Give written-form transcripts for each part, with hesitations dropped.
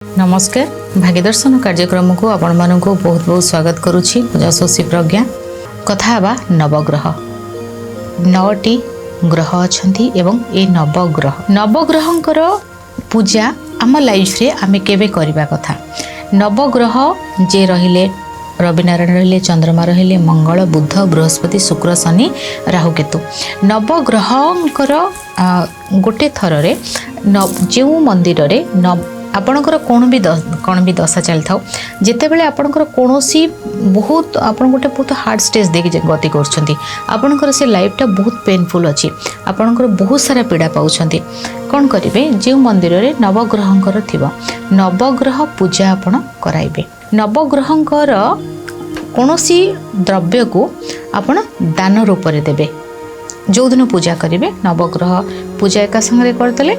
नमस्कार भाग्यदर्शन कार्यक्रम को आपण मानक बहुत बहुत स्वागत करुछि यशस्वी प्रज्ञा कथा बा नवग्रह 9टी ग्रह अछंती एवं ए नवग्रहंकर पूजा आम लाइफ रे आमे केबे करबा कथा। नवग्रह जे रहिले रवि नारायण रहिले, चंद्रमा रहिले, मंगल, बुध, बृहस्पति, शुक्र, शनि, राहु, केतु नवग्रहंकर गोटे थर रे जो मंदिर रे आपणकर कौन भी दशा चली था जिते बड़े आपणकर कौन बहुत आप गोटे बहुत हार्ड स्टेज देखिए गति करपणकर से लाइफटा बहुत पेनफुल अच्छी आपणकर बहुत सारा पीड़ा पाँच कौन करेंगे जो मंदिर रे नवग्रहंकर थी नवग्रह पूजा आपण कराइबे। नवग्रहंकर कौन द्रव्य को आपण दान रूप में देवे जो दिन पूजा करेंगे नवग्रह पूजा एका संगे करदे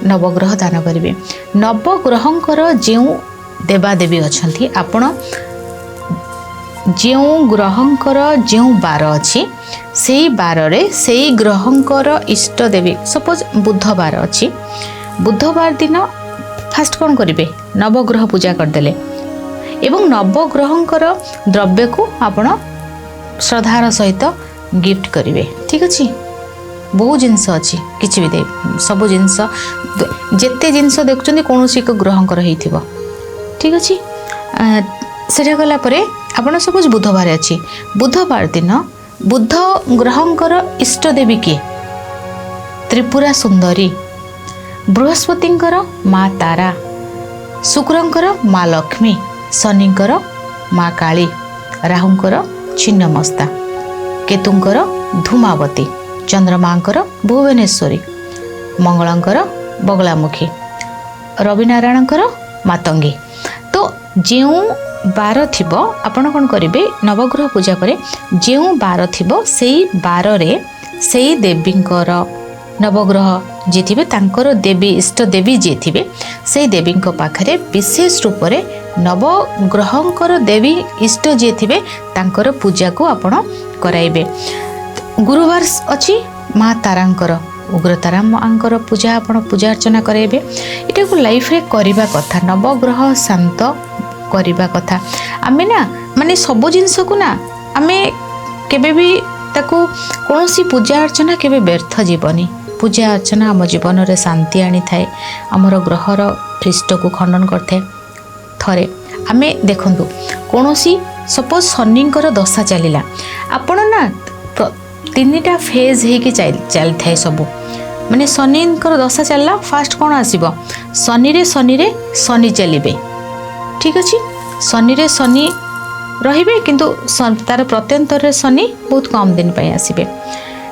नवग्रह दान करेंगे। नवग्रहंकर जो देवादेवी अच्छा आपण जो ग्रहंकर जो बार अच्छी से बार रे से ग्रहंकर इष्ट देवी सपोज बुधवार अच्छी बुधवार दिन फास्ट कौन करेंगे नवग्रह पूजा करदे एवं नवग्रहंकर द्रव्य को आपण श्रद्धार सहित गिफ्ट करेंगे। ठीक अच्छे बहुत जिनस अच्छी किसी भी दे सब जिनस जिते जिनस देखुं कौन एक ग्रहंकर हो। ठीक अच्छे से गलापर आपड़ सपोज बुधवार अच्छी बुधवार दिन बुध ग्रहंकर इष्ट देवी किए त्रिपुरा सुंदरी, बृहस्पतिंकर माँ तारा, शुक्रंकर माँ लक्ष्मी, शनिंकर माँ काली, राहुंकर छिन्नमस्ता, केतुंकर धूमावती, चंद्रमांकर भुवनेश्वरी, मंगलांकर बगलामुखी, रवि नारायणकर मातंगी। तो जो बार थिबो आपण कौन करेंगे नवग्रह पूजा पर जो बार थिबो सेई बार रे सेई देवींकर नवग्रह जी थे तांकर देवी इष्ट देवी जी थे से देवी पाखरे विशेष रूप से नवग्रहंकर देवी इष्ट जी थे तांकर पूजा को आपण कराइबे। गुरुवार अच्छी माँ तारांकर उग्रतारा माँकर पूजा आपण पूजा अर्चना कराइबे। इटा को लाइफ रे करिबा कथा नवग्रह शांत करिबा कथा। आमे ना माने सब जिनस को ना आमे केबे भी ताको कोनोसी पूजा अर्चना केबे व्यर्थ जीवनी। पूजा अर्चना आम जीवन रे शांति आनी थाए आमर ग्रहर पृष्ठ को खंडन करथे। थरे आमे देखंतु कोनोसी सपोज शनिंकर दशा चलिला आपण ना तीनटा फेज हेकि चल थाए सब माने शनिंकर दशा चलला फास्ट कौन आसीबो शनि रे शनि चलिबे। ठीक अच्छे शनि रे शनि रहिबे किंतु तार प्रत्यंतर रे शनि बहुत कम दिन पे आसीबे।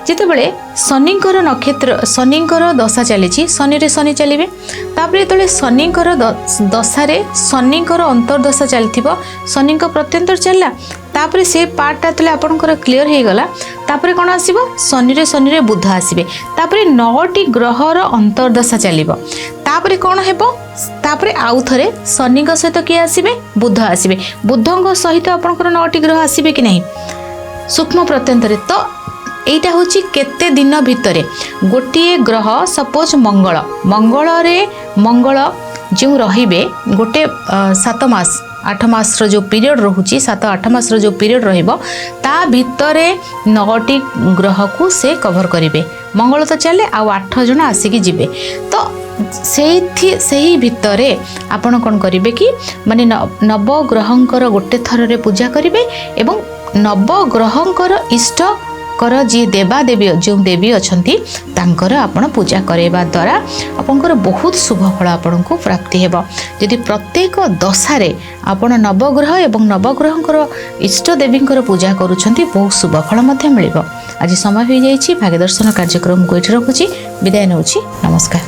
जिते बड़े शनिंकर नक्षत्र शनिंकर दशा चली शनि रे शनि चलिए तापर जो शनिंकर दशा रे शनिंकर अंतर्दशा चलती शनि प्रत्यंतर चलला तापर से पार्टा जो आपंकर क्लीयर हो गला तापर कौन आसीबो शनि रे बुध आसीबे तापर 9टी ग्रहर अंतर्दशा चलिबो तापर कौन हेबो तापर आउ थरे शनि सहित किए आसीबे बुध आसीबे बुधंग सहित आपंकर 9टी ग्रह आसीबे कि नहीं सूक्ष्म प्रत्यंतर। तो एटा होची केते दिन भितरे गोटे ग्रह सपोज मंगल रे मंगल जो रहिबे गोटे 7 मास 8 मास जो पीरियड रोची 7-8 मास जो पीरियड रहिबो ता भितरे 9टी ग्रह को से कवर करिवे। मंगल तो चले आ 8 जन आसिकी जिबे तो से भितरे आपण कौन करेंगे कि माने नवग्रहंकर गोटे थर रे पूजा करेंगे एवं नवग्रहंकर इष्ट कर जी देवादेवी जो देवी अच्छा आपण पूजा करवा द्वारा आपंकर बहुत शुभ फल आपण को प्राप्ति हेबो। यदि प्रत्येक दशारे आपण नवग्रह एवं नवग्रहंकर इष्ट देवींकर पूजा करुछंती बहुत शुभ फल मध्य मिलिबो। आज समय हो जाइछि भाग्यदर्शन कार्यक्रम को एठी रखुछि विदाय नउछि नमस्कार।